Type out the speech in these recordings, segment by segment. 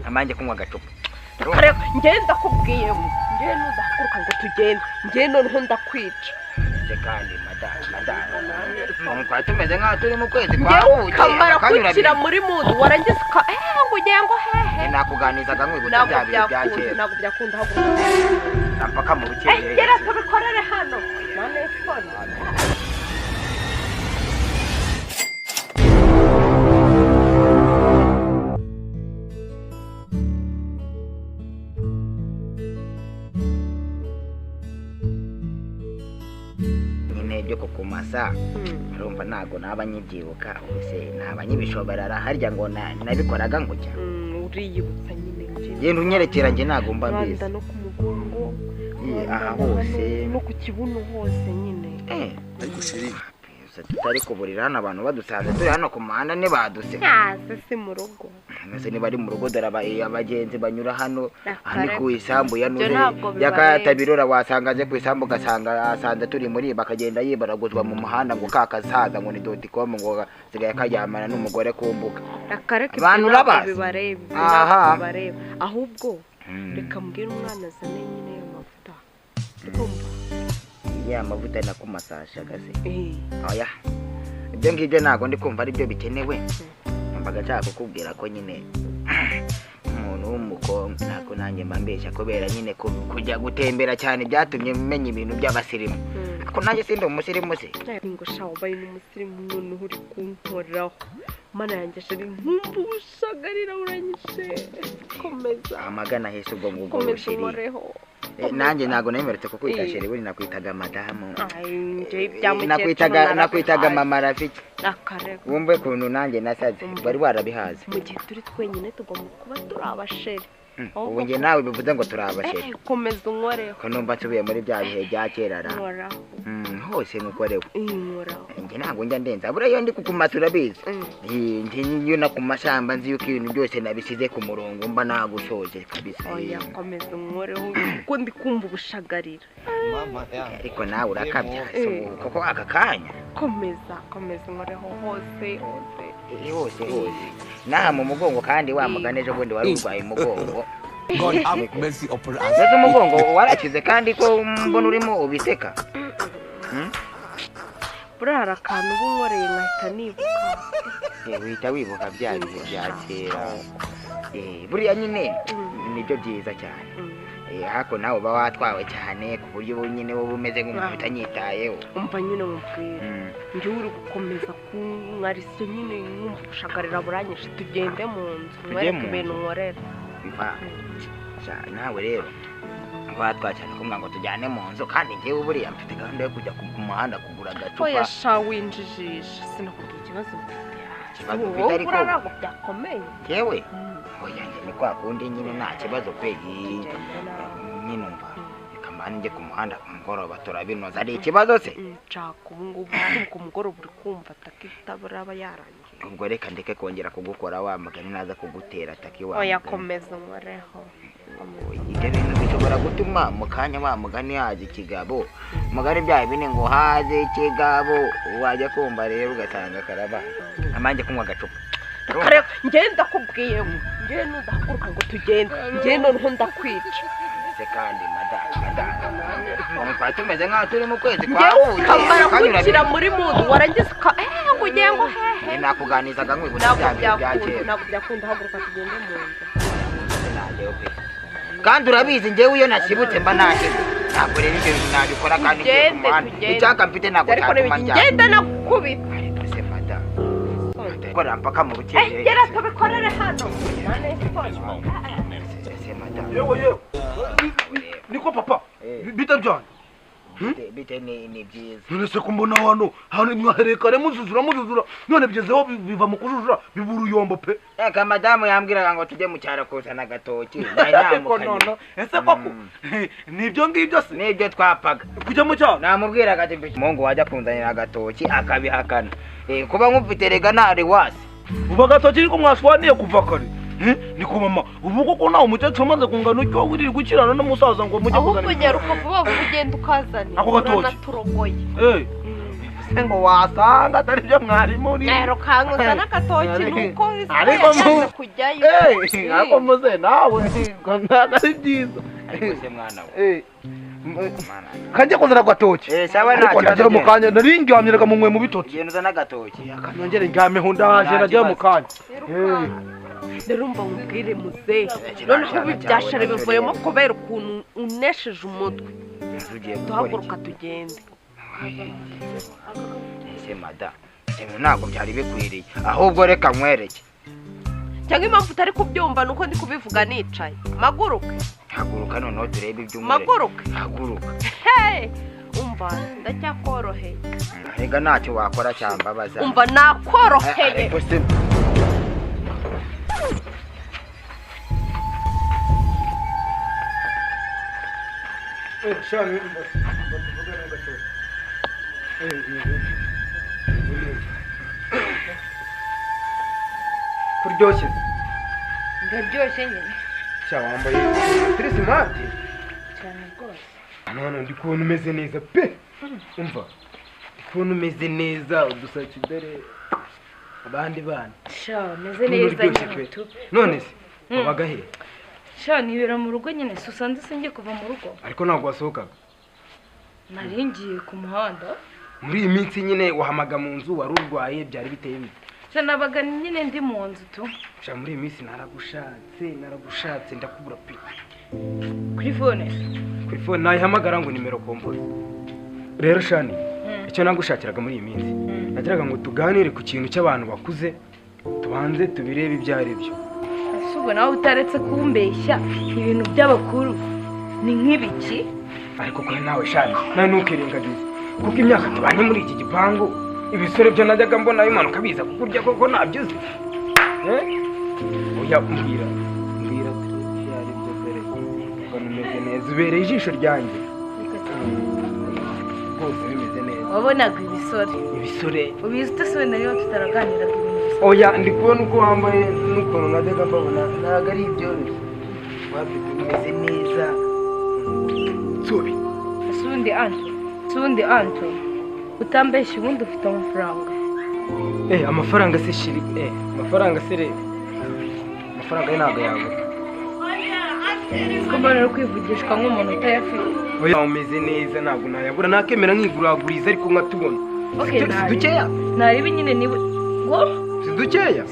amanje kunywa agacupa kare ngenda kubwiye ngiye nudahaguruka ngo tugende ngiye noneho ndakwica kandi madame kwa tumeze nka turi mu kwezi kwa buke kamara kwicira muri mudu warangiza ngo ugiye ngo hehe nakuganizaga nkwibuta bya bihe bya kera ntabwo byakunda haguruka nampaka mu bukeye gera tubikorere hano mane phone byo kukumasa urumva nago nabanyibyibuka ubuse nabanyibishoberara harya ngo nabikoraga ngujya uriyibutsa nyine ngende unyerekera nge nago mba mbizi no kumugongo aha hose no ku kibuno hose nyine ariko shiri tutari kuburira hano abantu badusanze turi hano ku muhanda ne baduse si mu rugo nase ni bari mu rugo dore abagenzi banyura hano ari ku isambu ya nure yakatabirora wasangaje ku isambu gasanga asanze turi muri bakagenda yibaraguzwa mu muhanda ngo kakasaza ngo ni .com ngo sigaye kajyamana n'umugore kumbuka abantu rabazi aha ahubwo reka mbwira umwana azane nyine amavuta ya mavuta nakumasasha gaze oya ibyo ngibyo nago ndi kumva ari byo bikenewe mbaga cyaka kukubwira ko nyine umuntu w'umukongo nako nanjye mbambesha kubera nyine kujya gutembera cyane byatumye menya ibintu by'abasirimu ako nanjye sindi umusirimu se ngo shawo bayi n'umusirimu none uri kunkoraho mana yanjye shiri nkumbusagarira uranyishe komeza amagana hese ubwo ngubwo bushiri nanjye nago nemeretse kukwita sheri buri nakwitaga madamu nakwitaga mama rafiki wumve kuntu nanjye nasaze bari warabihaze mu gihe turi twenyine tugomba kuba turi abasheri ubu nge nawe bivuze ngo turi abasheri komeza unkoreho ko numva nsubiye muri bya bihe bya kera ra hose nkukoreho nge ntabwo njya ndenza buriya iyo ndi kukumasa urabizi iyo nakumashamba nzi yuko ibintu byose nabisize ku murongo mba nagusoje kabisa oya komeza unkoreho kuko ndi kumva ubushagarira ariko nawe urakabya kuko aka kanya komeza unkoreho hose naha mu mugongo kandi wamuganeje ubundi wari urwaye umugongo God have mercy upon us. Nese umugongo warakize kandi ko mbona urimo ubiseka burara akantu ubunkoreye nkahita nibuka wihita wibuka bya bihe bya kera buriya nyine nibyo byiza cyane hako nawe uba watwawe cyane ku buryo nyine wowe umeze nk'umuntu utanyitayeho umva nyine mubwira njye uri gukomeza kumwarisa nyine nk'umushagarira buranyishe tugende mu nzu mwereke ibintu nkorera nawe rero watwacana kumwa ngo tujyane mu nzu kandi njyewe buriya mfite gahunda yo kujya ku muhanda kugura agacupa oya sha winjijisha sinakubwira ikibazo mfite ariko ntabwo byakomeye yewe oya ni kwa kundi nyine nta kibazo pe nyine umva kamani njye ku muhanda ku mugoroba turabinoza ari ikibazo se nshaka ubu ngubu ku mugoroba uri kumva atakitabura aba yarangiye ubwo reka ndeke kongera kugukora wa mugani naza kugutera ataki wa oya komeza nkoreho ibyo bintu bishobora gutuma mu kanya wa mugani haza ikigabo mugari byaye bine ngo haze ikigabo wajya kumva rero ugasanga karaba amanje kunywa agacupa kare ngenda kubwiye ngiye nudahaguruka ngo tugende ngiye noneho ndakwica kandi madame kwa tumeze nka turi mu kwezi kwa buke kamara kwicira muri mudu warangiza ngo ugiye ngo hehe nakuganizaga nkwibuta bya bihe bya kera ntabwo byakunda haguruka tugende mu nzu kandi urabizi njyewe iyo nasibutse mba nahebwe ntabwo rero ibyo bintu nabikora kandi ngiye ku muhanda icyaka mfite ntabwo cyatuma njyana ngenda nakubita ariko se madame kora mpaka mu bukeye gera tubikorere hano yewe niko papa bita byane bite ni byiza none se kumbona hano mwaherekare muzuzura none byezeho biva mu kujujura bibura uyombo pe eka madamu yambwiraga ngo tujye mu cyaro kuzana agatoki nono ese koko nibyo ngibyo se nibyo twapaga kujya mu cyaro namubwiraga ati mungu wajya kunzanira agatoki akabihakana kuba nkufite rega ntari wasi uba agatoki niko mwaswaniye kuva kare niko mama ubu koko nawe umukecuru umaze kungana utyo wirira gukirana n'umusaza ngo mujye kuzana ahubwo nyaruka vuba ugenda ukazana ako gatoki uraturogoye ngo wasanga atari byo mwarimu ni rero kanguza n'agatoki nuko ariko mu kujyayo ariko muze nawe ngo ndagari byiza ariko se mwana we kanje kuzana agatoki sawa ariko ndagira mu kanya narindyamyiraga mu mwe mu bitotsi genda uzana agatoki akanyongere ndyame ho ndaje ndagira mu kanya Nerumva mubwire muzehe noneho ibi byashara bivuyemo kubera ukuntu unesheje umutwe duhaguruka tugende ese mada ntabwo byari bikwiriye ahubwo reka nkwereke cyangwa impamvu utari kubyumva nuko ndi kubivuga nicaye maguruke haguruka noneho turebe iby'umure maguruke haguruka umva ndacyakoroheye rega ntacyo wakora cyambabaza umva nakoroheye Shani kuryoshye ndaryoshye nyine cyangwa wambaye tirisimati cyane rwose none ndi kubona umeze neza pe umva ndi kubona umeze neza udusaki dore abandi bana sha meze neza nyine none se wabaga he sha nibera mu rugo nyine susanze singiye kuva mu rugo ariko ntabwo wasohokaga nari ngiye ku muhanda muri iyi minsi nyine wahamaga mu nzu wari urwaye byari biteye bite sha nabaga nyine ndi mu nzu tu sha muri iyi minsi naragushatse ndakubura pe kuri fone nayihamagara ngo nimero kompoze rero shani icyo nagushakiraga muri iyi minsi nagiraga ngo tuganire ku kintu cy'abantu bakuze tubanze tubirebe ibyo ari byo ubwo nawe utaretse kumbeshya ibintu by'abakuru ni nk'ibiki ariko kuri nawe shani nawe ntukirengagize kuko imyaka tubanye muri iki gipangu ibisore byo najyaga mbona bimanuka biza kukurya koko ntabyo uzi oya mbwira ibyo ari byo dore mbona umeze neza ubereye ijisho ryanjye rwose bimeze neza wabonaga ibisore ubizi utasuwe nariyo tutaraganiraga ibintu bisa oya ndi kubona uko wambaye n'ukuntu najyaga mbabona ntabwo ari ibyoroshye wabyo bimeze neza nsobe sundi anto utambeshya ubundi ufite amafaranga amafaranga se shiri amafaranga se rero amafaranga ye ntabwo yagura ko mbona uri kwivugishwa nk'umuntu utayafite oya umeze neza ntabwo nayabura nakemera nkiguraguriza ariko nkatubona si dukeya naribi nyine niwe ngo si dukeya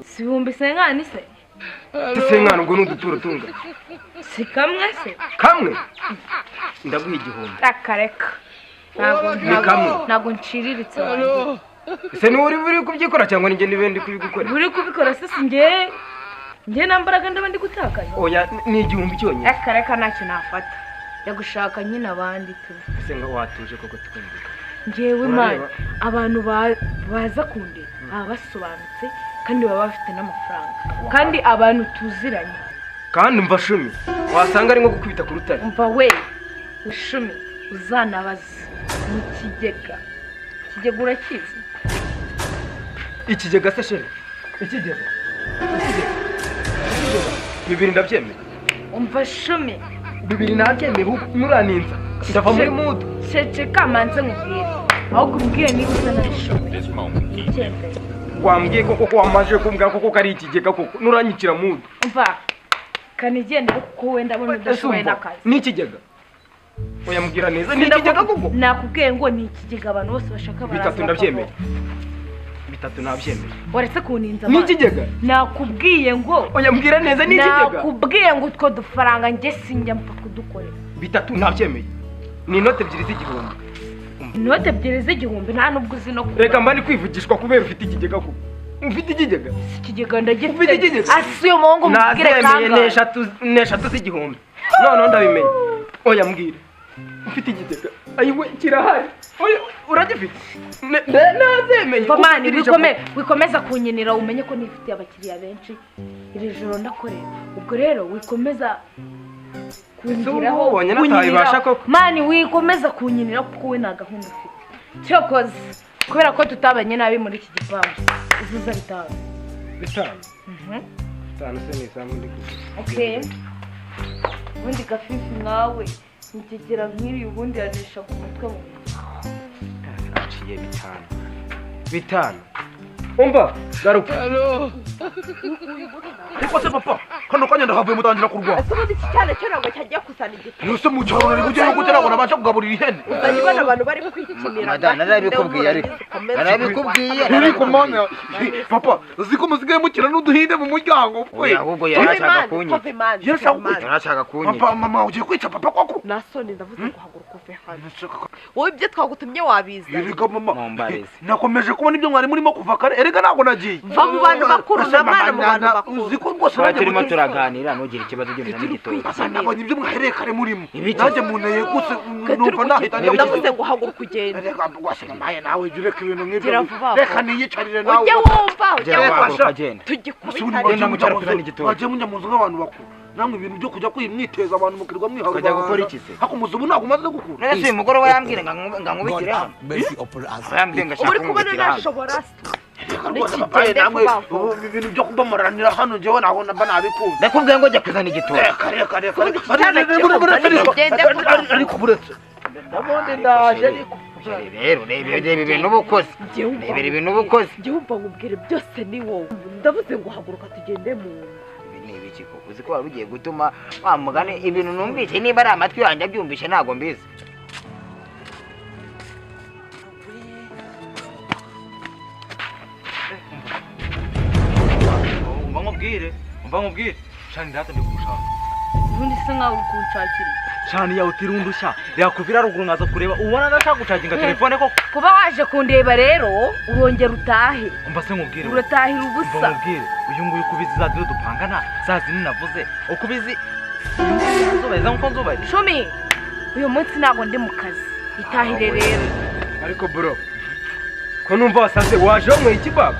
si ibihumbi senkani se senkani ubwo ni uduturo tunga si kamwe se kamwe ndaguha igihumbi akareka ntabwo nciriritse wanjye ese niwe uri kubyikora cyangwa ni njye niwe ndi kubikora uri kubikora se si njye nta mbaraga ndaba ndi gutakaza oya ni igihumbi cyonyine akareka ntacyo nafata yagushaka nyine abandi tu ese ngo watuje koko twumvika njyewe mani abantu baza kundeba baba basobanutse kandi baba bafite n'amafaranga kandi abantu tuziranye kandi mva shumi wasanga ari nko gukubita ku rutare mva we ushumi uzanabaza mu kigega urakizi ikigega se shere ikigega bibiri ndabyemeye umva shumi bibiri nabyemeye nuraninza ndava muri mudu cece kamanze nkubwire ahubwo umbwire niba usa na shumi wambwiye koko wamaje kumbwira koko kari ikigega koko nuranyikira mudu umva kanigendere kuko wenda abona udashoboye n'akazi ni ikigega oya mbwira neza ni ikigega koko nakubwiye ngo ni ikigega abantu bose bashaka baraza bitatu ndabyemeye bitatu nabyemeye waretse kuninza ni ikigega nakubwiye ngo oya mbwira neza ni ikigega nakubwiye ngo utwo dufaranga njye sinjya mpfa kudukorera bitatu nabyemeye ni inote ebyiri z'igihumbi inote ebyiri z'igihumbi nta nubwo uzi no kuba reka mba ni kwivugishwa kubera ufite ikigega koko ufite ikigega ikigega ndagifite ufite ikigega asi uyu muhungu mubwire kangahe n'eshatu z'igihumbi noneho ndabimenye oya mbwira ufite ikigega ayiwe kirahari oya uragifite nazemeye mani wikomeza kunyinira umenye ko nifitiye abakiriya benshi iri joro ndakorera ubwo rero wikomeza kunyiniraho mani wikomeza kunyinira kuko we nta gahunda ufite cyokoze kubera ko tutabanye nabi muri iki gipangu uzuza bitanu se ni isambu ndi kuvuga ubundi gafifi nawe nikigera nk'iri ubundi yanisha ku mutwe mu ngusabiye bitanu umva garuka ariko se papa kano kanya ndahavuye mutangira kurwana ese ubundi iki cyane cyo ntabwo cyagiye kusana igiti yose mu cyaro nari kujya gute nabona abasha kugaburira ihene uzanye bana abantu bari kwikinira madana narabikubwiye ariko uri kumanya papa uziko musigaye mukina n'uduhinde mu muryango oya ahubwo yarashaka kunyita yarashaka kunyita papa mama ugiye kwica papa koko nasoni ndavuze guhaguruka uve hano wowe ibyo twagutumye wabiza erega mama nakomeje kubona ibyo mwari murimo kuva kare erega ntabwo nagiye va mu bantu bakuru n'abana mu bantu bakuru uziko rwose nanjye turimo turaganira ntugire ikibazo ugenda n'igitoki nabonye ibyo mwahereye kare murimo nanjye muneye guse numva nahita ndavuze ngo haguruka ugende erega rwose mamaye nawe jya ureka ibintu nk'ibyo reka niyicarire nawe ujye wumva ujye haguruka genda tugikubita genda mu cyaro kuzana igitoki wajye mujya mu nzu nk'abantu bakuru namwe ibintu byo kujya kwimwiteza abantu mukirwa mwiharuka ukajya gukora iki se hakumuza ubu ntabwo umaze gukura ese umugoroba yambwira ngo nkubitire hano mercy upon us yambwira ngo ashaka uri kubona kumubitira hano nashobora ibintu byo kubamuranira hano njyewe nabona mba nabikunda ndakubwiye ngo jya kuzana igitoki ariko buretse ubundi ndaje ariko rero reba ibintu uba ukoze rebera ibintu uba ukoze njye wumva nkubwire byose ni wowe ndavuze ngo haguruka tugende mu nzu ni ibiki koko uzi ko wari ugiye gutuma wa mugani ibintu numvise niba ari amatwi yanjye abyumvishe ntabwo mbizi umva nkubwire shani ndahata ndi kumushaka ubundi se nkawe uri kunshakira shani yawe utiri undushya yakuvira ruguru nkaza kureba ubona ndashaka gucaginga telefone koko kuba waje kundeba rero urongera utahe umva se nkubwire uratahira umva ubusa nkubwire uyu nguyu ukubizi za diro dupangana za zindi navuze ukubizi nzubahiriza nkuko nzubahiriza cumi uyu munsi ntabwo ndi mu kazi itahire rero ariko bro ko numva wasaze waje wanyweye ikibaba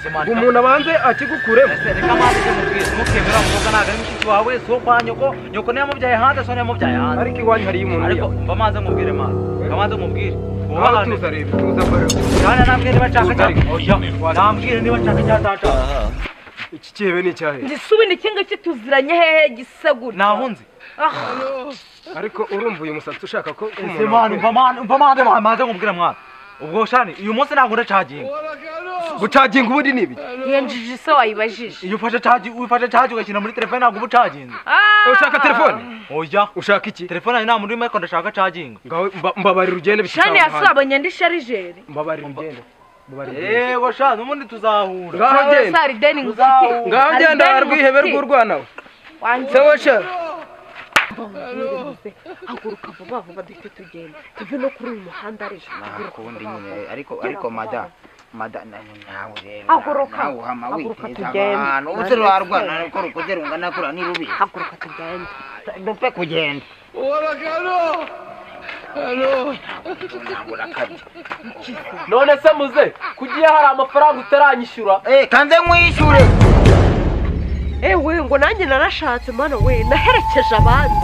ngo umuntu abanze akigukuremo reka amazi ujye mubwire ntukemera umukobwa ntabwo ari mushiki wawe si uwo kwa nyoko nyoko niyo yamubyaye hanze so niyo yamubyaye hanze ariko iwanyu hariyo umuntu ariko mva amazi nkubwire mazi amazi nkubwire aho tuza rero tuza mbere cyane nambwire niba nshaka cyane oya nambwire niba nshaka cyane atashaka iki kihebe ni icyahe ngisubi ni kinga kituziranye hehe gisegura naho nzi ariko urumva uyu musatsi ushaka ko ese mani mva maze nkubwire mwana ubwo shani uyu munsi ntabwo ndacaginga gucaginga ubundi ni ibiki yenjije se wayibajije iyo ufashe caji ugashyira muri telefone ntabwo uba ucaginze ushaka telefone oya ushaka iki telefone yawe nta muntu urimo ariko ndashaka caginga ngaho mbabarira ugende bishika shani yasabanye ndi sharijeri mbabarira ugende yego shani ubundi tuzahura ngaho genda sari deni ngufite ngaho genda rwihebe rw'urwanawe sewe sheri haguruka vuba vuba duhite tugenda tuve no kuri uyu muhanda rero nakundi nyine ariko mada nawe rero haguruka nawe uhama haguruka witeza tugende abantu ubuse rwarwana ariko rukoze rungana kura ni rubi haguruka tugende dupfe kugenda none se muze kugiye hari amafaranga utaranyishyura kanze nkwishyure ewe ngo nanjye narashatse mana we naherekeje abandi